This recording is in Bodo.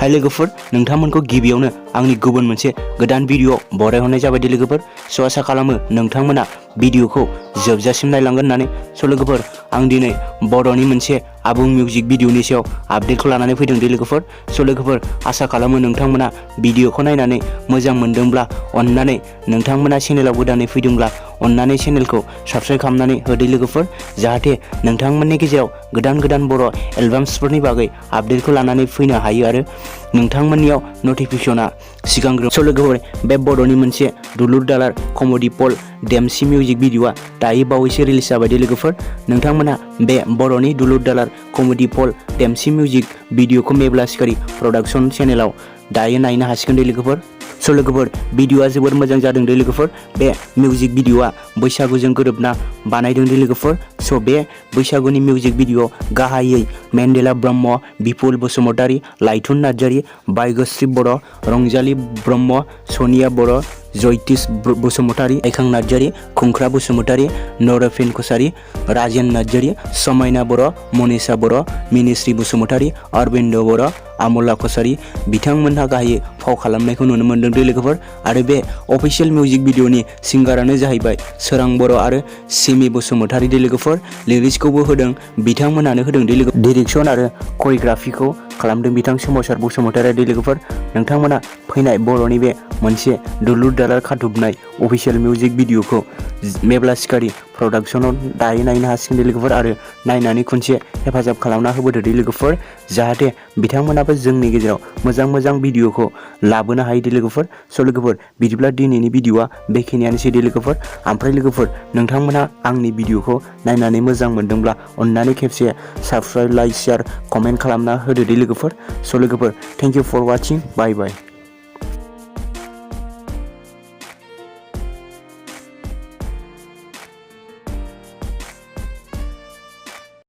हाय लोगोफोर, नोंथांमोनखौ गिबियावनो आंनि गुबुन मोनसे गोदान भिडिअ बरायहरनाय जाबाय दे लोगोफोर। स' आसा खालामो नोंथांमोना भिडिअखौ जोबजासिम नायलांगोन होननानै। स' लोगोफोर, आं दिनै बर'नि मोनसे आबुं मिउजिक भिडिअनि सायाव आपडेटखौ लानानै फैदों दे लोगोफोर। स' लोगोफोर, आसा खालामो नोंथांमोना भिडिअखौ नायनानै मोजां मोनदोंब्ला अननानै नोंथांमोना चेनेलाव गोदानै फैदोंब्ला अननानै चेनेलखौ साबस्क्राइब खालामनानै होदो लोगोफोर, जाहाथे नोंथांमोननि गेजेराव गोदान बर' एलबाम्सफोरनि बागै आपडेटखौ लानानै फैनो हायो आरो नोंथांमोननियाव नटिफिकेशना सिगांग्रो। स' लोगोफोर, बे बर'नि मोनसे दुलुर दालार कमेडि पल डेमसि मिउजिक भिडिअआ दायो बावैसो रिलिज जाबाय दे लोगोफोर। नोंथांमोना बे बर'नि दुलुर दालार कमेडि पल डेमसि मिउजिक भिडिअखौ मेब्ला सिखारि प्रडाक्शन चेनेलाव दायो नायनो हासिगोन दे लोगोफोर। स' लोगोफोर, भिडिअआ जोबोर मोजां जादों दे लोगोफोर। बे मिउजिक भिडिअआ बैसागुजों गोरोबना बानायदों दे लोगोफोर। स' बे बैसागुनि मिउजिक भिडिअ गाहायै मेन्देला ब्रह्म, बिपुल बसुमतारी, लाइथुन नार्जारी, बायगश्री बर', रंजाली ब्रह्म, सनिया बर', जयतिश बसुमतारी, आइखां नार्जारी, खुंख्रा बसुमतारी, नरफिन कसारी, राजेन नार्जारी, समायना बर', मनिषा बर', मिनिश्री बसुमतारी, अरविन्द बर', आमला कसारी बिथांमोनहा गाहायै फाव खालामनायखौ नुनो मोन्दों दे लोगोफोर। आरो बे अफिसियेल मिउजिक भिडिअनि सिंगारानो जाहैबाय सोरां बर' आरो सिमि बसुमतारी दे लोगोफोर। लिरिक्सखौबो होदों बिथांमोनानो होदों दे लोगोफोर। डिरेक्सन आरो करिय'ग्राफिखौ खालामदों बिथां सोमावसार बसुमतारी दे लोगोफोर। नोंथांमोना फैनाय बर'नि बे मोनसे दुलुर दालार खाथुबनाय अफिसियेल मिउजिक भिडिअखौ मेब्ला सिखारि प्रडाक्शनाव दायो नायनो हासिगोन दे लोगोफोर, आरो नायनानै खनसे हेफाजाब खालामना होबोदो दे लोगोफोर, जाहाथे बिथांमोनाबो जोंनि गेजेराव मोजां भिडिअखौ लाबोनो हायो दे लोगोफोर। स' लोगोफोर, बिदिब्ला दिनैनि भिडिअआ बेखिनियानोसै दे लोगोफोर। ओमफ्राय लोगोफोर, नोंथांमोना आंनि भिडिअखौ नायनानै मोजां मोनदोंब्ला अननानै खेबसे साबस्क्राइब, लाइक, शेयार, कमेन्ट खालामना होदो दे लोगोफोर। स' लोगोफोर, thank you for watching, bye bye.